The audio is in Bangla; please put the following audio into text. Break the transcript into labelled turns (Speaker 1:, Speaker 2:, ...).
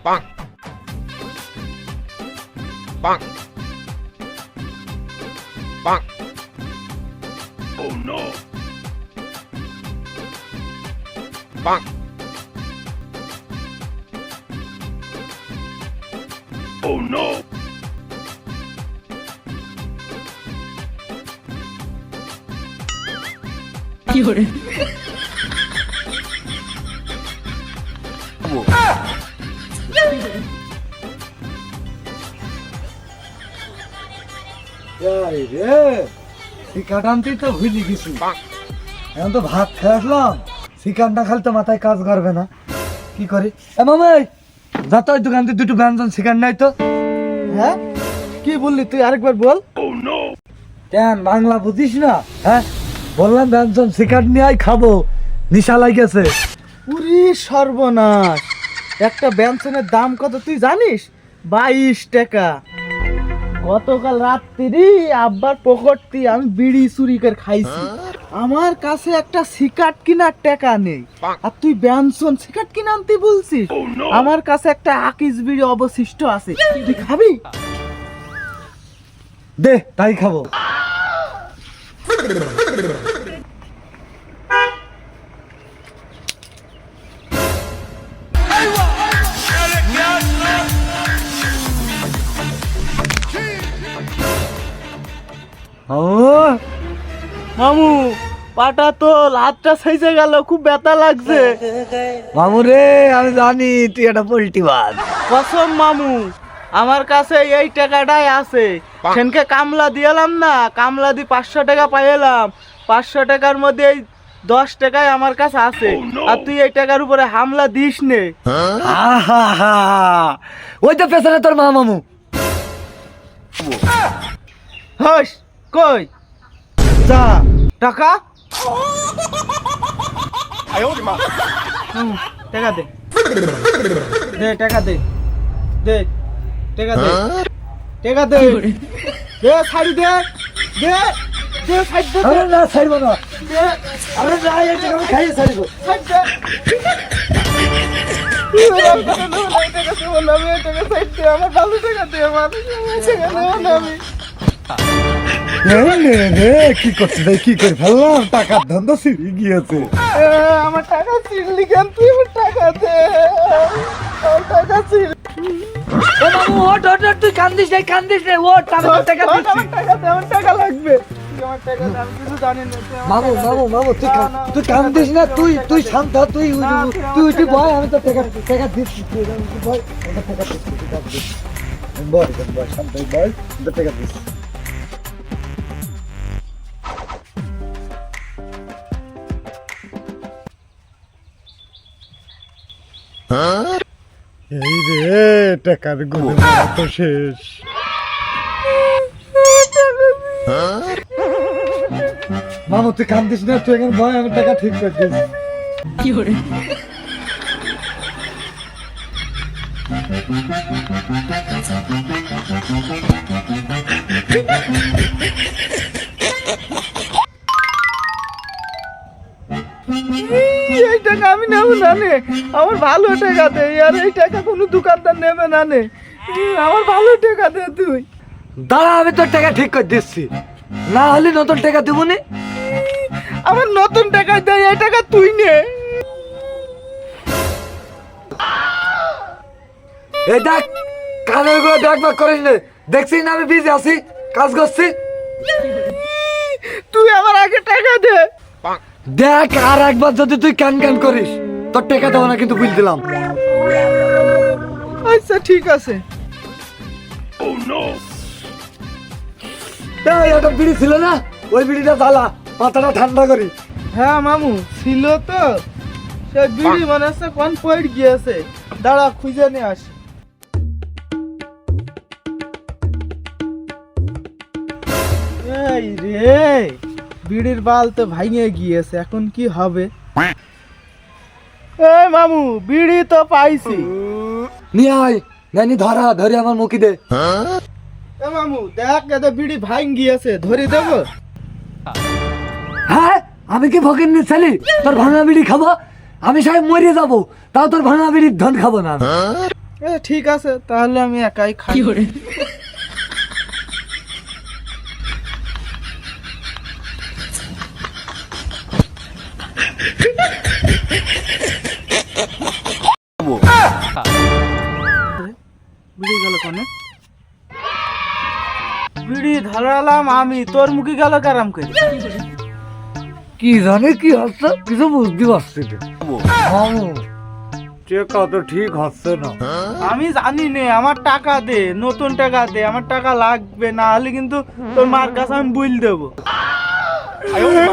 Speaker 1: Bonk. Bonk. Bonk. Oh no. Bonk. Oh no.
Speaker 2: Fiore.
Speaker 3: শিকার আনতেই তো ভুলে গেছি। এখন তো ভাত খেয়ে আসলাম, শিকার না খালি তো মাথায় কাজ করবে না। কি করি মামাই, যা তো ওই দোকান থেকে দুটো ব্যঞ্জন শিকার নাই তো। হ্যাঁ কি বললি তুই, আরেকবার বল। কেন বাংলা বুঝিস না? হ্যাঁ বললাম ব্যঞ্জন শিকার নিয়ে খাবো, নিশা লাগেছে।
Speaker 4: পুরি সর্বনাশ, একটা ব্যঞ্জনের দাম কত তুই জানিস? 22 টাকা। গতকাল রাত্রি আব্বার পকেটটি আমি বিড়ি চুরি করে খাইছি। আমার কাছে একটা সিগারেট কেনার টাকা নেই, আর তুই ব্যঞ্জন সিগারেট কিনে আনতে বলছিস? আমার কাছে একটা আকিস বিড়ি অবশিষ্ট আছে, তুই খাবি?
Speaker 3: দে তাই খাবো।
Speaker 4: মামু পাটা তো হাতটা সাইজে গেল, খুব ব্যথা লাগছে।
Speaker 3: মামু রে আমি জানি তুই একটা পোল্ট্রি বাজ।
Speaker 4: কসম মামু, আমার কাছে এই টাকাটাই আছে। সেনকে কামলা দিয়েলাম না, কামলা দিয়ে 500 টাকা পাইলাম। 500 টাকার মধ্যে এই 10 টাকাই আমার কাছে আছে। আর তুই এই টাকার উপরে হামলা দিস নে।
Speaker 3: ওই তো পেছনে তোর মা মামু।
Speaker 4: হস কই যা টাকা। টাকা দে, দে টাকা দে, দে টাকা দে, টাকা দে, দে ছাড়ি দে, দে দে ছাড় দে,
Speaker 3: আরে না ছাড়বো না,
Speaker 4: দে
Speaker 3: আরে না এই টাকা আমি খাইয়ে ছাড়বো।
Speaker 4: ছাড় দে। আমার ভালো টাকা দে, আমার টাকা দেবো না আমি।
Speaker 3: কি করছিস ভাই, কি করে ফেললাম, টাকার ধান্দা ছিঁড়ে গিয়েছে।
Speaker 4: আমার টাকা ছিড়লি কেন? তুই আমার টাকা দে, আমার টাকা ছিড়।
Speaker 3: ও মামু ওঠ ওঠ ওঠ, তুই কান্দিস নাই কান্দিস নাই, ওঠ আমি তোর টাকা দিচ্ছি।
Speaker 4: আমার টাকা দে, আমার টাকা লাগবে। তুই আমার টাকা দে, আমি কিছু জানি না। তুই আমার
Speaker 3: মামু
Speaker 4: টাকা
Speaker 3: মামু
Speaker 4: দে।
Speaker 3: মামু তুই
Speaker 4: না, না,
Speaker 3: তুই কান্দিস না, তুই শান্ত হ, তুই
Speaker 4: না,
Speaker 3: তুই
Speaker 4: তুই আমার
Speaker 3: বয়, আমি তো টাকা দিচ্ছি। তুই বয়, আমি টাকা দিচ্ছি, তুই টাকা দিচ্ছি। বয় বয় শান্ত হয়ে বয়, আমি তোর টাকা দিচ্ছি। এই রে টাকার গুলো তো শেষ। মামু তুই কান্দিস না, তুই এখন ভয়, আমি টাকা ঠিক করে দিচ্ছি।
Speaker 2: Fiore.
Speaker 4: এই টাকা আমি নেবো না নে, আমার ভালো টাকা দে। আর এই টাকা কোনো দোকানদার নেবে না নে, আমার ভালো টাকা দে তুই।
Speaker 3: দাঁড়া আমি তোর টাকা ঠিক করে দিচ্ছি, না হলে নতুন টাকা দেবো নি।
Speaker 4: আমার নতুন টাকা দে, এই টাকা তুই নে।
Speaker 3: এই দেখ কানের গুলো দেখবার করিস না, দেখছিস না আমি বিজি আছি, কাজ করছি।
Speaker 4: তুই আমার আগে টাকা দে।
Speaker 3: দেখ আর একবার যদি তুই ক্যান ক্যান করিস তোর টাকা দেবো না কিন্তু বুঝ দিলাম।
Speaker 4: আচ্ছা ঠিক আছে।
Speaker 3: এই একটা বিড়ি ছিল না, ওই বিড়িটা জ্বালা, মাথাটা ঠান্ডা করি।
Speaker 4: হ্যাঁ মামু ছিল তো, সে বিড়ি মনে হচ্ছে কোন পড়ে গিয়েছে। দাঁড়া খুঁজে নিয়ে আসি। এই রে বিড়ির বাল তো ভাঙে গিয়েছে, এখন কি হবে? এই মামু বিড়ি তো পাইছি।
Speaker 3: নিয়ে আয়, জানি ধরা ধরে আমার মুখি দে।
Speaker 4: এ মামু দেখ এতে বিড়ি ভাঙ গিয়েছে, ধরে দেবো?
Speaker 3: হ্যাঁ আমি কি ফকির নিচ্ছালি তোর ভাঙা বিড়ি খাবো? আমি সাহেব মরে যাবো, তাও তোর ভাঙা বিড়ির ধন খাবো না।
Speaker 4: ঠিক আছে, তাহলে আমি একাই খাই।
Speaker 2: 有人，
Speaker 4: বিড়ি গেল কোনে? বিড়ি ধরালাম আমি, তোর মুখে গেল কারাম করে।
Speaker 3: কি জানে কি হচ্ছে কিছু বুঝতে পারছি না মামু, টেকা তো ঠিক হচ্ছে না।
Speaker 4: আমি জানি নে, আমার টাকা দে, নতুন টাকা দে, আমার টাকা লাগবে, না হলে কিন্তু তোর মার কাছে আমি বুঝ দেবো।
Speaker 2: 有人，